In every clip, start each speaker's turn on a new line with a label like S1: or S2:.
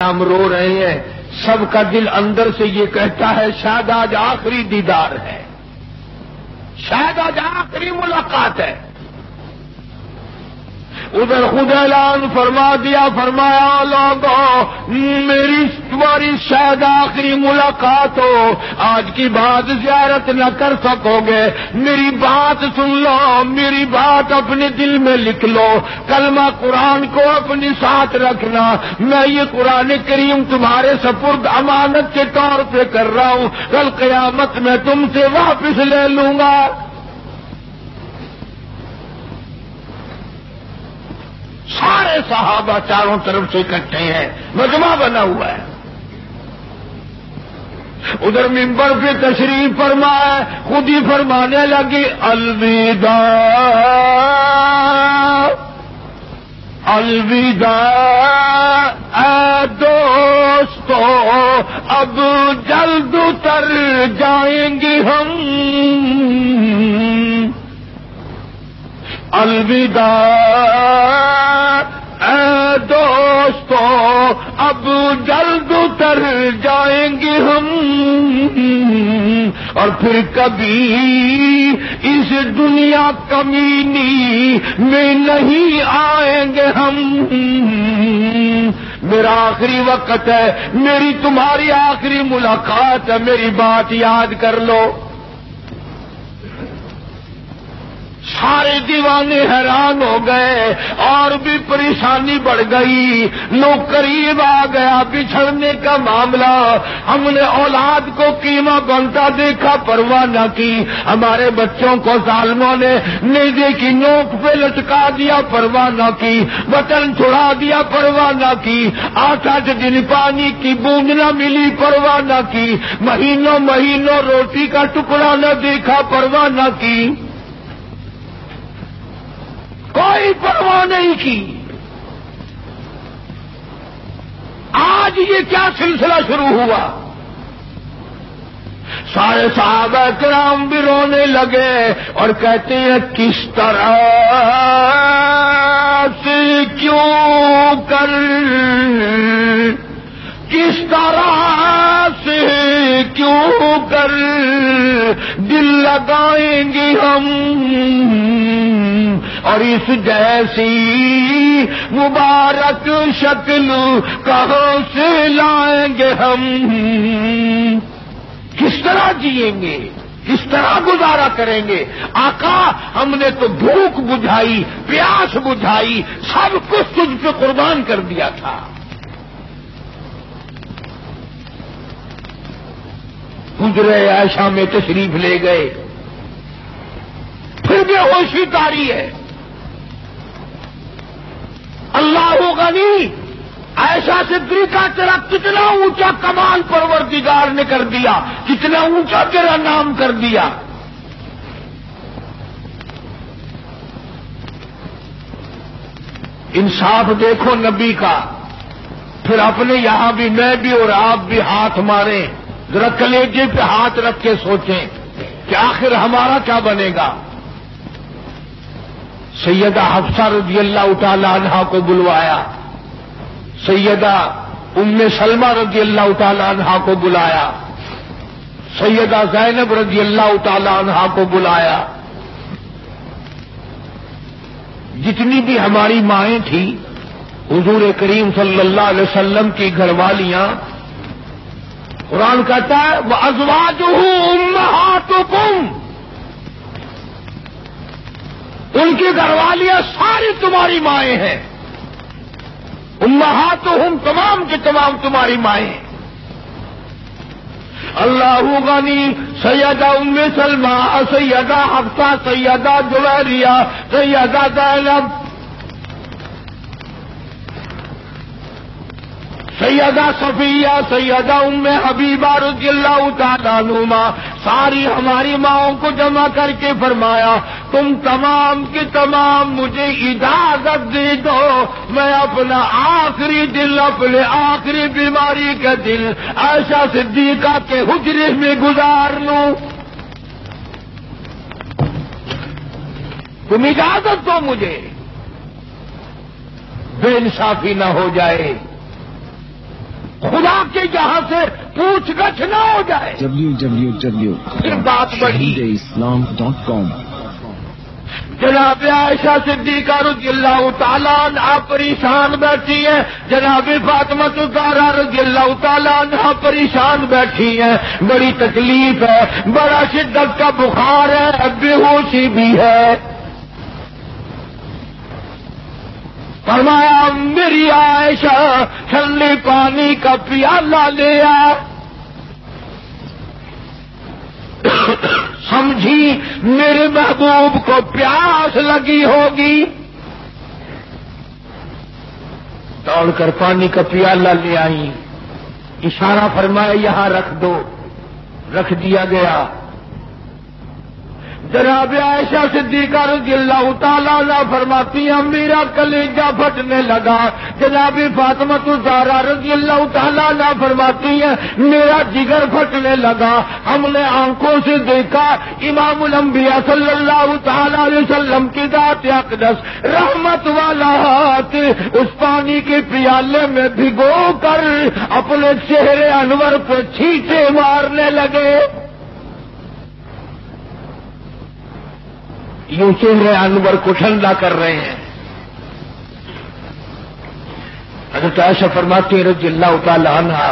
S1: ہم رو رہے ہیں، سب کا دل اندر سے یہ کہتا ہے شاید آج آخری دیدار ہے، شاید آج آخری ملاقات ہے۔ ادھر خود اعلان فرما دیا، فرمایا لوگوں میری تمہاری شاید آخری ملاقات ہو، آج کی بات زیارت نہ کر سکو گے، میری بات سن لو، میری بات اپنے دل میں لکھ لو، کلمہ قرآن کو اپنے ساتھ رکھنا، میں یہ قرآن کریم تمہارے سپرد امانت کے طور پہ کر رہا ہوں، کل قیامت میں تم سے واپس لے لوں گا۔ سارے صحابہ چاروں طرف سے اکٹھے ہیں، مجمع بنا ہوا ہے۔ ادھر منبر پہ تشریف فرما ہے، خود ہی فرمانے لگی الوداع الوداع اے دوستو، اب جلد اتر جائیں گے ہم، الوداع اے دوستو، اب جلد اتر جائیں گے ہم، اور پھر کبھی اس دنیا کمینی میں نہیں آئیں گے ہم۔ میرا آخری وقت ہے، میری تمہاری آخری ملاقات ہے، میری بات یاد کر لو۔ سارے دیوانے حیران ہو گئے، اور بھی پریشانی بڑھ گئی، لوگ قریب آ گیا بچھڑنے کا معاملہ، ہم نے اولاد کو قیمہ بنتا دیکھا، پرواہ نہ کی، ہمارے بچوں کو ظالموں نے نیزے کی نوک پہ لٹکا دیا، پرواہ نہ کی، بٹن چھڑا دیا، پرواہ نہ کی، 8 دن پانی کی بوند نہ ملی، پرواہ نہ کی، مہینوں مہینوں روٹی کا ٹکڑا نہ دیکھا، پرواہ نہ کی، کوئی پرواہ نہیں کی۔ آج یہ کیا سلسلہ شروع ہوا؟ سارے صحابہ کرام بھی رونے لگے اور کہتے ہیں کس طرح سے کیوں کر، کس طرح سے کیوں کر دل لگائیں گے ہم، اور اس جیسی مبارک شکل کہاں سے لائیں گے ہم، کس طرح جئیں گے، کس طرح گزارا کریں گے؟ آقا ہم نے تو بھوک بجھائی، پیاس بجھائی، سب کچھ تجھ پہ قربان کر دیا تھا۔ حجرہ عائشہ میں تشریف لے گئے، پھر بے ہوشی طاری ہے۔ اللہ غنی، عائشہ صدیقہ تیرا کتنا اونچا کمال پروردگار نے کر دیا، کتنا اونچا تیرا نام کر دیا۔ انصاف دیکھو نبی کا، پھر اپنے یہاں بھی میں بھی اور آپ بھی ہاتھ ماریں، ذرا کلیجے پہ ہاتھ رکھ کے سوچیں کہ آخر ہمارا کیا بنے گا۔ سیدہ حفصہ رضی اللہ تعالی عنہا کو بلوایا، سیدہ ام سلمہ رضی اللہ تعالی عنہا کو بلایا، سیدہ زینب رضی اللہ تعالی عنہا کو بلایا، جتنی بھی ہماری مائیں تھیں، حضور کریم صلی اللہ علیہ وسلم کی گھر والیاں، قرآن کہتا ہے وَأَزْوَاجُهُ أُمَّهَاتُكُمْ، ان کی گھر والیاں ساری تمہاری مائیں ہیں، امہاتہم تمام کے تمام تمہاری مائیں۔ اللہ غنی، سیدہ ام سلمہ، سیدہ حفصہ، سیدہ جویریہ، سیدہ زینب، سیدہ صفیہ، سیدہ ام حبیبہ رضی اللہ تعالیٰ عنہما، ساری ہماری ماؤں کو جمع کر کے فرمایا تم تمام کے تمام مجھے اجازت دے دو، میں اپنا آخری دل، اپنے آخری بیماری کا دل عائشہ صدیقہ کے حجرے میں گزار لوں، تم اجازت دو مجھے، بے انصافی نہ ہو جائے۔ تاکہ یہاں سے پوچھ گچھ نہ ہو جائے۔ پھر بات بڑھی
S2: www.islam.com
S1: جناب عائشہ صدیقہ رضی اللہ تعالیٰ عنہا پریشان بیٹھی ہیں، جناب فاطمہ الزہرا رضی اللہ تعالیٰ عنہا پریشان بیٹھی ہیں، بڑی تکلیف ہے، بڑا شدت کا بخار ہے، بے ہوشی بھی ہے۔ فرمایا میری عائشہ ٹھنڈے پانی کا پیالہ لے آ، سمجھی میرے محبوب کو پیاس لگی ہوگی، دوڑ کر پانی کا پیالہ لے آئی، اشارہ فرمایا یہاں رکھ دو، رکھ دیا گیا۔ جناب عائشہ صدیقہ رضی اللہ تعالیٰ عنہ فرماتی ہیں میرا کلیجہ پھٹنے لگا، جناب فاطمہ الزہرا رضی اللہ تعالیٰ عنہ فرماتی ہیں میرا جگر پھٹنے لگا، ہم نے آنکھوں سے دیکھا امام الانبیاء صلی اللہ تعالیٰ علیہ وسلم کی ذات اقدس رحمت والا ہاتھ اس پانی کے پیالے میں بھگو کر اپنے چہرے انور پہ چھینٹے مارنے لگے، یوں چہرے انور کو ٹھنڈا کر رہے ہیں۔ حضرت عائشہ فرماتی ہیں رضی اللہ تعالی عنہا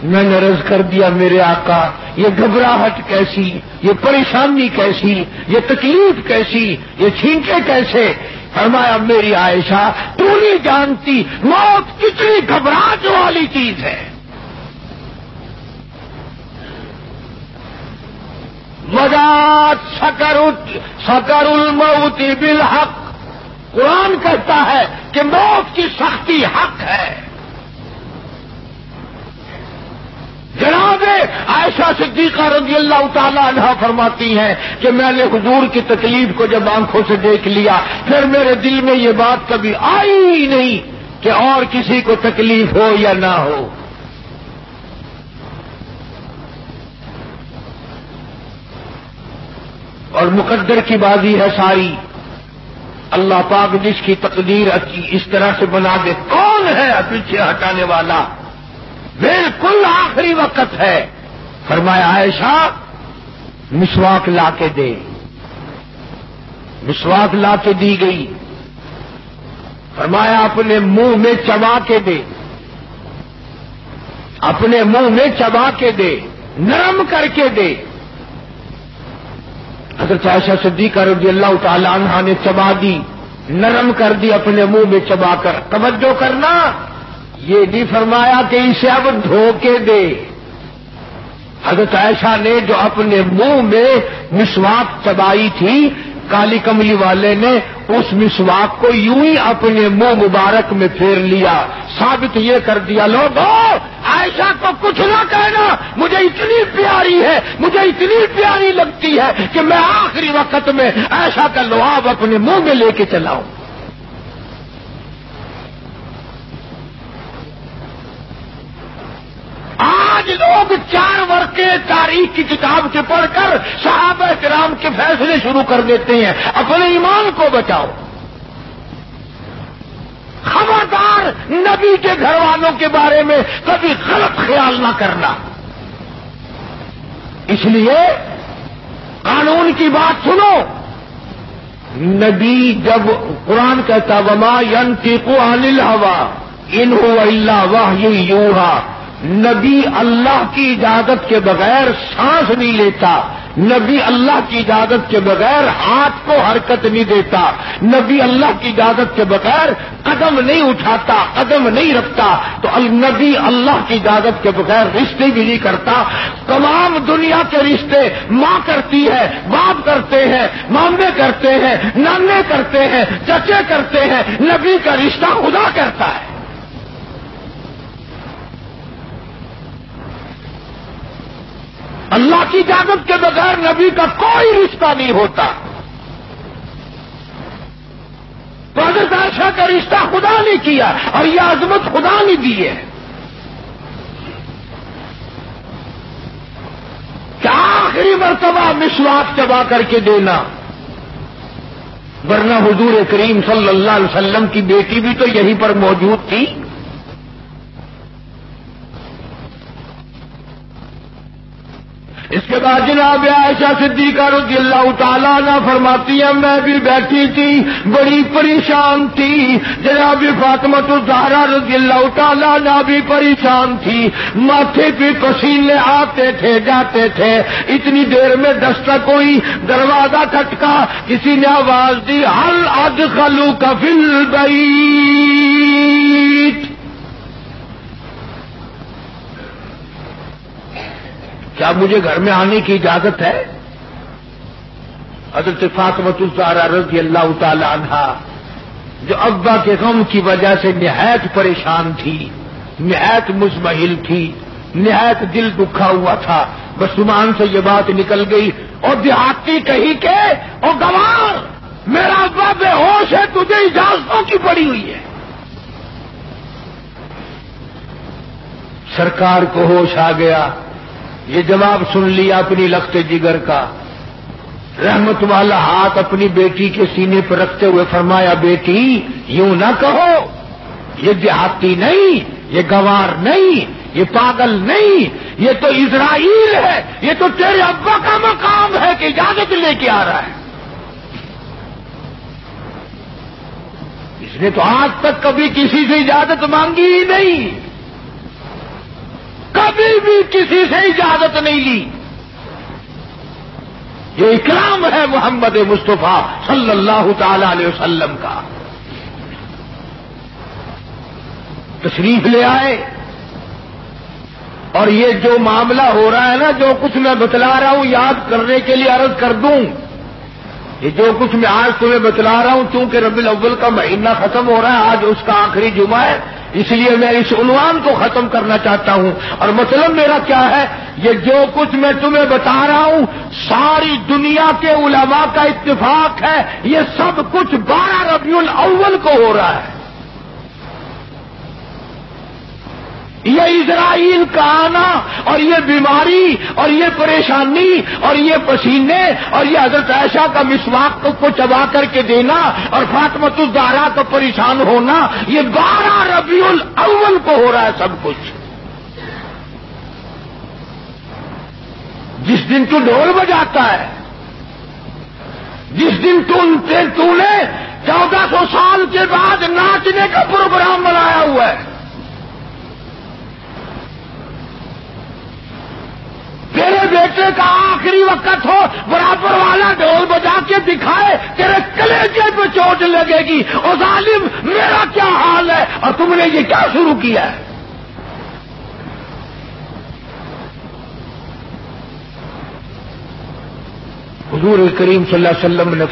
S1: میں نے عرض کر دیا میرے آقا یہ گھبراہٹ کیسی، یہ پریشانی کیسی، یہ تکلیف کیسی، یہ چھینکے کیسے؟ فرمایا میری عائشہ تو نہیں جانتی موت کتنی گھبراہٹ والی چیز ہے، وجات سکر الموت بالحق، قرآن کہتا ہے کہ موت کی سختی حق ہے۔ جناب عائشہ صدیقہ رضی اللہ تعالیٰ عنہا فرماتی ہیں کہ میں نے حضور کی تکلیف کو جب آنکھوں سے دیکھ لیا پھر میرے دل میں یہ بات کبھی آئی ہی نہیں کہ اور کسی کو تکلیف ہو یا نہ ہو۔ اور مقدر کی بازی ہے ساری، اللہ پاک جس کی تقدیر اس طرح سے بنا دے کون ہے پیچھے ہٹانے والا؟ بالکل آخری وقت ہے۔ فرمایا عائشہ مسواک لا کے دے، مسواک لا کے دی گئی۔ فرمایا اپنے منہ میں چبا کے دے، اپنے منہ میں چبا کے دے، نرم کر کے دے۔ حضرت عائشہ صدیقہ رضی اللہ تعالی عنہا نے چبا دی، نرم کر دی اپنے منہ میں چبا کر۔ توجہ کرنا، یہ نہیں فرمایا کہ اسے اب دھو کے دے۔ حضرت عائشہ نے جو اپنے منہ میں مسواک چبائی تھی، کالی کملی والے نے اس مسواک کو یوں ہی اپنے منہ مبارک میں پھیر لیا، ثابت یہ کر دیا لوگوں عائشہ کو کچھ نہ کہنا، مجھے اتنی پیاری ہے، مجھے اتنی پیاری لگتی ہے کہ میں آخری وقت میں عائشہ کا لعاب اپنے منہ میں لے کے چلا ہوں۔ آج لوگ 4 ورقے تاریخ کی کتاب سے پڑھ کر صحابہ کرام کے فیصلے شروع کر دیتے ہیں، اپنے ایمان کو بچاؤ۔ خبردار نبی کے گھر والوں کے بارے میں کبھی غلط خیال نہ کرنا۔ اس لیے قانون کی بات سنو، نبی جب قرآن کہتا وما ينطق عن الهوى ان هو الا وحی یوحی، نبی اللہ کی اجازت کے بغیر سانس نہیں لیتا، نبی اللہ کی اجازت کے بغیر ہاتھ کو حرکت نہیں دیتا، نبی اللہ کی اجازت کے بغیر قدم نہیں اٹھاتا، قدم نہیں رکھتا، تو نبی اللہ کی اجازت کے بغیر رشتے بھی نہیں کرتا۔ تمام دنیا کے رشتے ماں کرتی ہے، باپ کرتے ہیں، مامے کرتے ہیں، نانے کرتے ہیں، چچے کرتے ہیں، نبی کا رشتہ خدا کرتا ہے۔ اللہ کی اجازت کے بغیر نبی کا کوئی رشتہ نہیں ہوتا۔ تو حضرت عائشہ کا رشتہ خدا نے کیا اور یہ عظمت خدا نے دی ہے کہ آخری مرتبہ مسواک چبا کر کے دینا، ورنہ حضور کریم صلی اللہ علیہ وسلم کی بیٹی بھی تو یہیں پر موجود تھی۔ اس کے بعد جناب عائشہ صدیقہ رضی اللہ تعالیٰ عنہ فرماتی ہیں میں بھی بیٹھی تھی بڑی پریشان تھی، جناب فاطمہ الزہرا رضی اللہ تعالیٰ عنہ بھی پریشان تھی، ماتھے پہ پسینے آتے تھے جاتے تھے، اتنی دیر میں دستک ہوئی، دروازہ کھٹکا، کسی نے آواز دی ہل ادخلوک فی البیت، کیا مجھے گھر میں آنے کی اجازت ہے؟ حضرت فاطمہ الزہرا رضی اللہ تعالی عنہا جو ابا کے غم کی وجہ سے نہایت پریشان تھی، نہایت مزمحل تھی، نہایت دل دکھا ہوا تھا، بس زبان سے یہ بات نکل گئی اور دیہاتی کہی کہ او گوار میرا ابا بے ہوش ہے، تجھے اجازتوں کی پڑی ہوئی ہے۔ سرکار کو ہوش آ گیا، یہ جواب سن لیا اپنی لخت جگر کا، رحمت والا ہاتھ اپنی بیٹی کے سینے پر رکھتے ہوئے فرمایا بیٹی یوں نہ کہو، یہ دیہاتی نہیں، یہ گوار نہیں، یہ پاگل نہیں، یہ تو اسرائیل ہے، یہ تو تیرے ابا کا مقام ہے کہ اجازت لے کے آ رہا ہے۔ اس نے تو آج تک کبھی کسی سے اجازت مانگی ہی نہیں، کبھی بھی کسی سے اجازت نہیں لی۔ یہ اکرام ہے محمد مصطفیٰ صلی اللہ تعالی علیہ وسلم کا۔ تشریف لے آئے اور یہ جو معاملہ ہو رہا ہے نا، جو کچھ میں بتلا رہا ہوں یاد کرنے کے لیے عرض کر دوں، یہ جو کچھ میں آج تمہیں بتلا رہا ہوں چونکہ ربیع الاول کا مہینہ ختم ہو رہا ہے، آج اس کا آخری جمعہ ہے، اس لیے میں اس عنوان کو ختم کرنا چاہتا ہوں۔ اور مطلب میرا کیا ہے، یہ جو کچھ میں تمہیں بتا رہا ہوں ساری دنیا کے علماء کا اتفاق ہے، یہ سب کچھ 12 ربیع الاول کو ہو رہا ہے۔ یہ اسرائیل کا آنا اور یہ بیماری اور یہ پریشانی اور یہ پسینے اور یہ حضرت عائشہ کا مسواک کو چبا کر کے دینا اور فاطمہ الزہرا کا پریشان ہونا، یہ 12 ربیع الاول کو ہو رہا ہے سب کچھ۔ جس دن تو ڈھول بجاتا ہے، جس دن تو نے 1400 سال کے بعد ناچنے کا پروگرام بنایا ہوا ہے، تیرے بیٹے کا آخری وقت ہو، برابر والا ڈھول بجا کے دکھائے، تیرے کلیجے پہ چوٹ لگے گی، اور ظالم میرا کیا حال ہے اور تم نے یہ کیا شروع کیا ہے؟ حضور کریم صلی اللہ علیہ وسلم نے